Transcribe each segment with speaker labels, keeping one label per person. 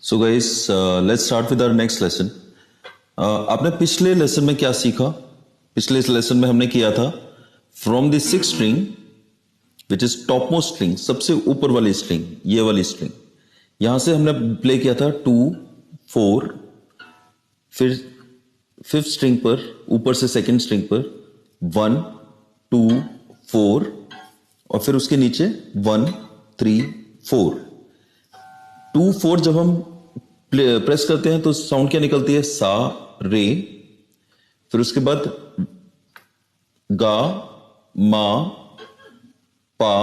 Speaker 1: So guys let's start with our next lesson. आपने पिछले lesson में क्या सीखा? पिछले लेसन में हमने किया था from the six string which is top most string, सबसे ऊपर वाली स्ट्रिंग, ये वाली स्ट्रिंग, यहां से हमने प्ले किया था 2 4, फिर फिफ्थ स्ट्रिंग पर ऊपर से सेकंड स्ट्रिंग पर 1 2 4 और फिर उसके नीचे 1 3 4। 2 4 जब हम प्रेस करते हैं तो साउंड क्या निकलती है? सा रे। फिर उसके बाद गा मा पा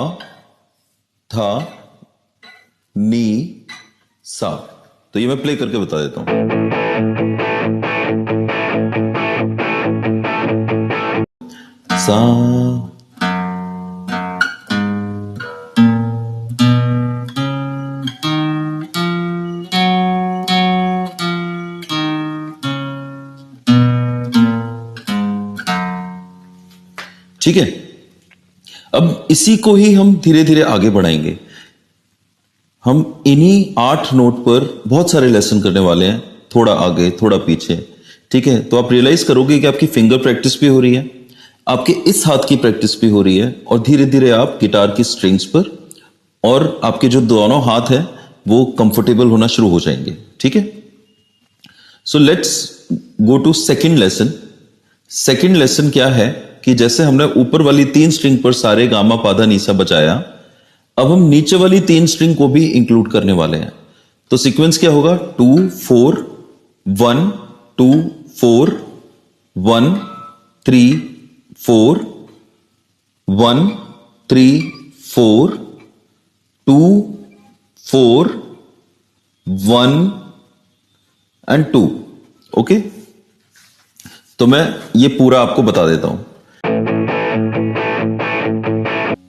Speaker 1: था नी सा। तो ये मैं प्ले करके बता देता हूं। सा ठीक है। अब इसी को ही हम धीरे धीरे आगे बढ़ाएंगे। हम इन्हीं 8 नोट पर बहुत सारे लेसन करने वाले हैं, थोड़ा आगे थोड़ा पीछे। ठीक है, तो आप रियलाइज करोगे कि आपकी फिंगर प्रैक्टिस भी हो रही है, आपके इस हाथ की प्रैक्टिस भी हो रही है, और धीरे धीरे आप गिटार की स्ट्रिंग्स पर और आपके जो दोनों हाथ है वो कंफर्टेबल होना शुरू हो जाएंगे। ठीक है, so let's go to second lesson. Second lesson क्या है कि जैसे हमने ऊपर वाली 3 स्ट्रिंग पर सारे गामा पाधा नीसा बजाया, अब हम नीचे वाली 3 स्ट्रिंग को भी इंक्लूड करने वाले हैं। तो सीक्वेंस क्या होगा? 2 4 1 2 4 1 3 4 1 3 4 2 4 1 एंड 2। ओके, तो मैं ये पूरा आपको बता देता हूं।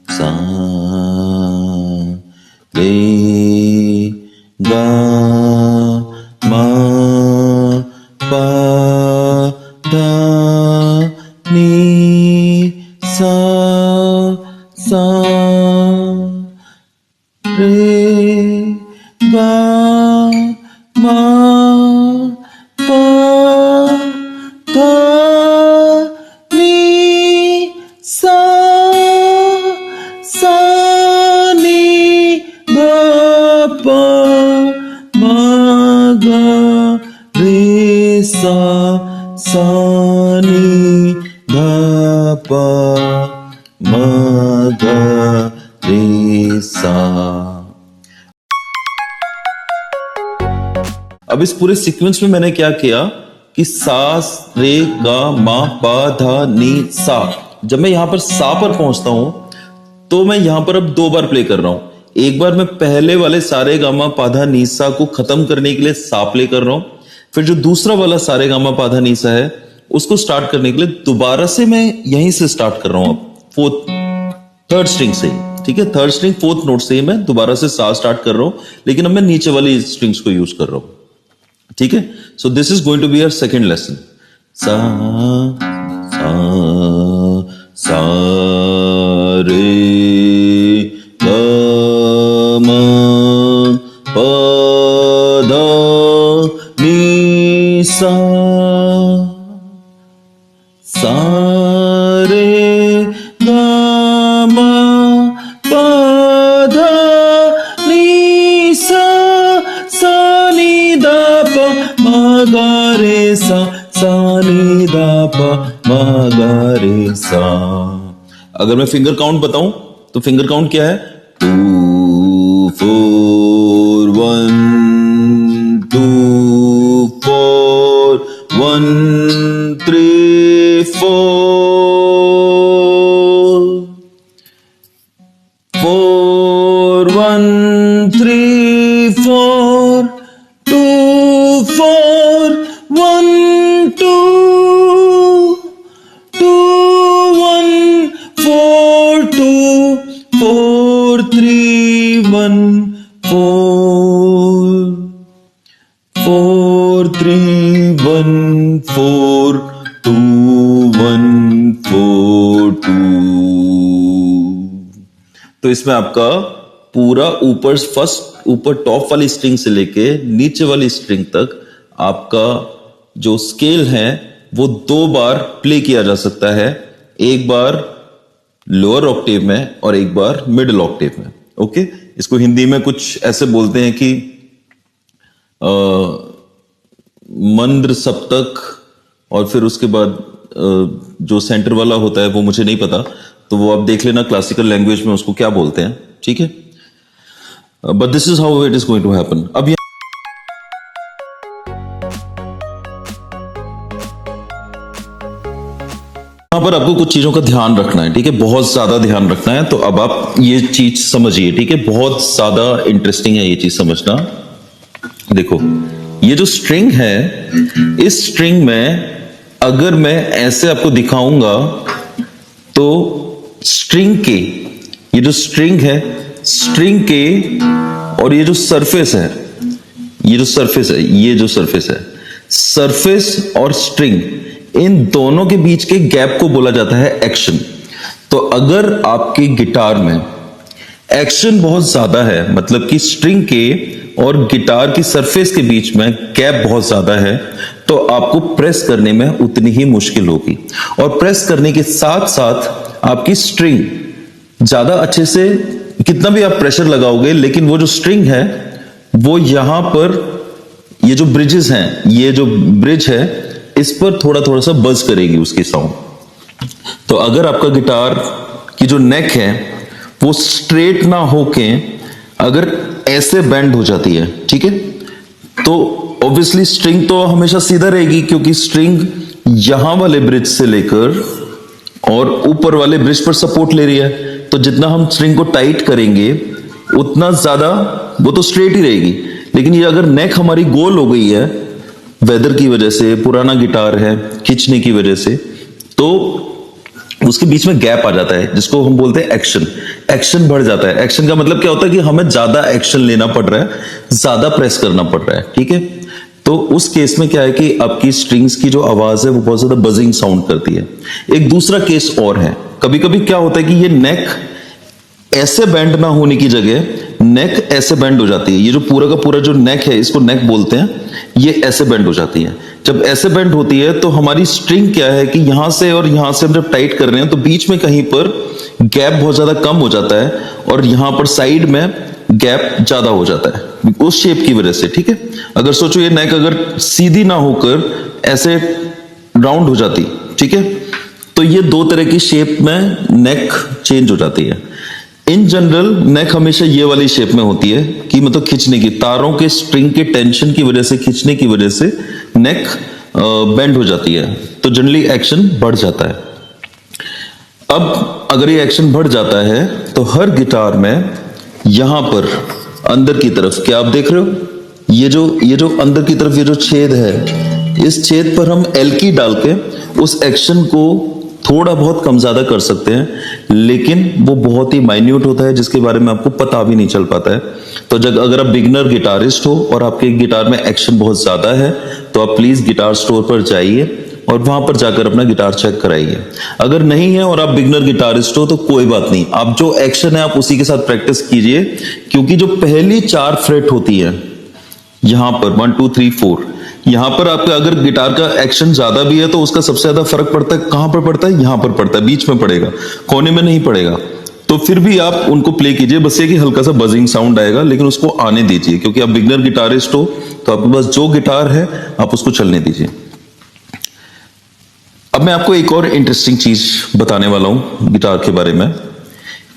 Speaker 1: सा रे गा मा पा धा नी सा सा रे गा मा पा धा नी सा सा नी धा पा मा गा रे सा सा नी धा पा मा गा रे सा। अब इस पूरे सीक्वेंस में मैंने क्या किया कि सा रे गा मा पा धा नी सा। जब मैं यहां पर सा पर पहुंचता हूं तो मैं यहां पर अब 2 बार प्ले कर रहा हूं। एक बार मैं पहले वाले सारे गामा पाधा नीसा को खत्म करने के लिए सा प्ले कर रहा हूं, फिर जो दूसरा वाला सारे गामा पाधा नीसा है उसको स्टार्ट करने के लिए दोबारा से मैं यहीं से स्टार्ट कर रहा हूं। अब थर्ड स्ट्रिंग से, ठीक है, थर्ड स्ट्रिंग 4th नोट से ही मैं दोबारा से सा स्टार्ट कर रहा हूं, लेकिन अब मैं नीचे वाली स्ट्रिंग्स को यूज कर रहा हूं। ठीक है, so this is going to be our second lesson. सा सा सा रे गा मा पा धा नी सा सा रे गा मा पा धा नी सा सा नी धा पा मा गा रे सा सा नी धा पा मा गा रे सा। अगर मैं फिंगर काउंट बताऊं तो फिंगर काउंट क्या है? 2 4 1 2 4 1 3 4 1 3 4 2 4 1 2 2 1 4 2 4 3 1 4 4 3 1 4 2 1 4 2। तो इसमें आपका पूरा ऊपर टॉप वाली स्ट्रिंग से लेके नीचे वाली स्ट्रिंग तक आपका जो स्केल है वो 2 बार प्ले किया जा सकता है, एक बार लोअर ऑक्टेव में और एक बार मिडिल ऑक्टेव में। ओके, इसको हिंदी में कुछ ऐसे बोलते हैं कि मंद्र सप्तक, और फिर उसके बाद जो सेंटर वाला होता है वो मुझे नहीं पता, तो वो आप देख लेना क्लासिकल लैंग्वेज में उसको क्या बोलते हैं, ठीक है। But this is how it is going to happen. अब यहां पर आपको कुछ चीजों का ध्यान रखना है, ठीक है, बहुत ज्यादा ध्यान रखना है। तो अब आप ये चीज समझिए, ठीक है, बहुत ज्यादा इंटरेस्टिंग है ये चीज समझना। देखो, ये जो स्ट्रिंग है, इस स्ट्रिंग में अगर मैं ऐसे आपको दिखाऊंगा तो स्ट्रिंग के, ये जो स्ट्रिंग है, स्ट्रिंग के और ये जो सरफेस है, ये जो सरफेस है, ये जो सरफेस है, सरफेस और स्ट्रिंग, इन दोनों के बीच के गैप को बोला जाता है एक्शन। तो अगर आपके गिटार में एक्शन बहुत ज्यादा है, मतलब कि स्ट्रिंग के और गिटार की सरफेस के बीच में गैप बहुत ज्यादा है, तो आपको प्रेस करने में उतनी ही मुश्किल होगी। और प्रेस करने के साथ साथ आपकी स्ट्रिंग ज्यादा अच्छे से, कितना भी आप प्रेशर लगाओगे, लेकिन वो जो स्ट्रिंग है वो यहां पर, ये जो ब्रिजेस हैं, ये जो ब्रिज है, इस पर थोड़ा थोड़ा सा बज करेगी उसकी साउंड। तो अगर आपका गिटार की जो नेक है वो स्ट्रेट ना होके अगर ऐसे बेंड हो जाती है, ठीक है, तो ऑब्वियसली स्ट्रिंग तो हमेशा सीधा रहेगी, क्योंकि स्ट्रिंग यहां वाले ब्रिज से लेकर और ऊपर वाले ब्रिज पर सपोर्ट ले रही है। तो जितना हम स्ट्रिंग को टाइट करेंगे उतना ज्यादा वो तो स्ट्रेट ही रहेगी। लेकिन ये अगर नेक हमारी गोल हो गई है, वेदर की वजह से, पुराना गिटार है, खींचने की वजह से, तो उसके बीच में गैप आ जाता है, जिसको हम बोलते हैं एक्शन। एक्शन बढ़ जाता है। एक्शन का मतलब क्या होता है कि हमें ज्यादा एक्शन लेना पड़ रहा है, ज्यादा प्रेस करना पड़ रहा है, ठीक है। तो उस केस में क्या है कि आपकी स्ट्रिंग्स की जो आवाज है वो बहुत ज्यादा बजिंग साउंड करती है। एक दूसरा केस और है, कभी कभी क्या होता है कि ये नेक ऐसे बैंड ना होने की जगह नेक ऐसे बैंड हो जाती है। ये जो पूरा का पूरा जो नेक है, इसको नेक बोलते हैं, ये ऐसे बैंड हो जाती है। जब ऐसे बैंड होती है तो हमारी स्ट्रिंग क्या है कि यहां से और यहां से हम जब टाइट कर रहे हैं तो बीच में कहीं पर गैप बहुत ज्यादा कम हो जाता है और यहां पर साइड में गैप ज्यादा हो जाता है उस शेप की वजह से, ठीक है। अगर सोचो ये नेक अगर सीधी ना होकर ऐसे राउंड हो जाती, ठीक है, तो ये 2 तरह की शेप में नेक चेंज हो जाती है। इन जनरल नेक हमेशा ये वाली शेप में होती है कि मतलब खींचने की, तारों के स्ट्रिंग के टेंशन की वजह से, खींचने की वजह से नेक बेंड हो जाती है, तो जनरली एक्शन बढ़ जाता है। अब अगर ये एक्शन बढ़ जाता है तो हर गिटार में यहां पर अंदर की तरफ, क्या आप देख रहे हो, ये जो अंदर की तरफ ये जो छेद है, इस छेद पर हम एल की डाल के उस एक्शन को थोड़ा बहुत कम ज्यादा कर सकते हैं, लेकिन वो बहुत ही माइन्यूट होता है जिसके बारे में आपको पता भी नहीं चल पाता है। तो जब अगर आप बिगनर गिटारिस्ट हो और आपके गिटार में एक्शन बहुत ज्यादा है तो आप प्लीज गिटार स्टोर पर जाइए और वहां पर जाकर अपना गिटार चेक कराइए। अगर नहीं है और आप बिगनर गिटारिस्ट हो तो कोई बात नहीं, आप जो एक्शन है आप उसी के साथ प्रैक्टिस कीजिए, क्योंकि जो पहली 4 फ्रेट होती है यहां पर 1 2 3 4, यहां पर आपका अगर गिटार का एक्शन ज्यादा भी है तो उसका सबसे ज्यादा फर्क पड़ता है कहां पर पड़ता है, यहां पर पड़ता है, बीच में पड़ेगा, कोने में नहीं पड़ेगा। तो फिर भी आप उनको प्ले कीजिए, बस ये कि हल्का सा बजिंग साउंड आएगा, लेकिन उसको आने दीजिए, क्योंकि आप बिगनर गिटारिस्ट हो तो आपके पास जो गिटार है आप उसको चलने दीजिए। अब मैं आपको एक और इंटरेस्टिंग चीज बताने वाला हूं गिटार के बारे में,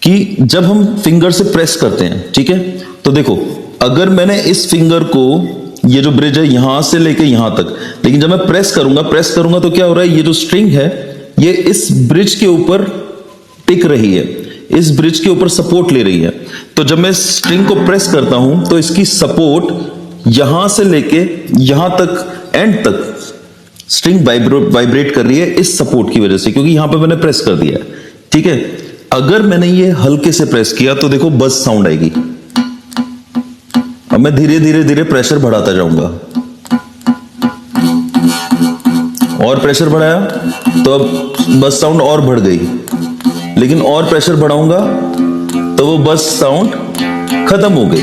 Speaker 1: कि जब हम फिंगर से प्रेस करते हैं, ठीक है, तो देखो अगर मैंने इस फिंगर को, ये जो ब्रिज है यहां से लेके यहां तक, लेकिन जब मैं प्रेस करूंगा तो क्या हो रहा है, ये जो स्ट्रिंग है ये इस ब्रिज के ऊपर टिक रही है, इस ब्रिज के ऊपर सपोर्ट ले रही है। तो जब मैं स्ट्रिंग को प्रेस करता हूं तो इसकी सपोर्ट यहां से लेके यहां तक, एंड तक स्ट्रिंग वाइब्रेट कर रही है इस सपोर्ट की वजह से, क्योंकि यहां पे मैंने प्रेस कर दिया है, ठीक है। अगर मैंने ये हल्के से प्रेस किया तो देखो बस साउंड आएगी। अब मैं धीरे धीरे प्रेशर बढ़ाता जाऊंगा, और प्रेशर बढ़ाया तो अब बस साउंड और बढ़ गई, लेकिन और प्रेशर बढ़ाऊंगा तो वो बस साउंड खत्म हो गई।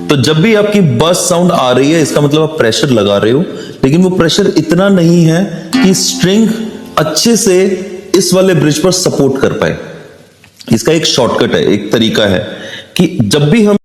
Speaker 1: तो जब भी आपकी बस साउंड आ रही है इसका मतलब आप प्रेशर लगा रहे हो, लेकिन वो प्रेशर इतना नहीं है कि स्ट्रिंग अच्छे से इस वाले ब्रिज पर सपोर्ट कर पाए। इसका एक शॉर्टकट है, एक तरीका है कि जब भी हम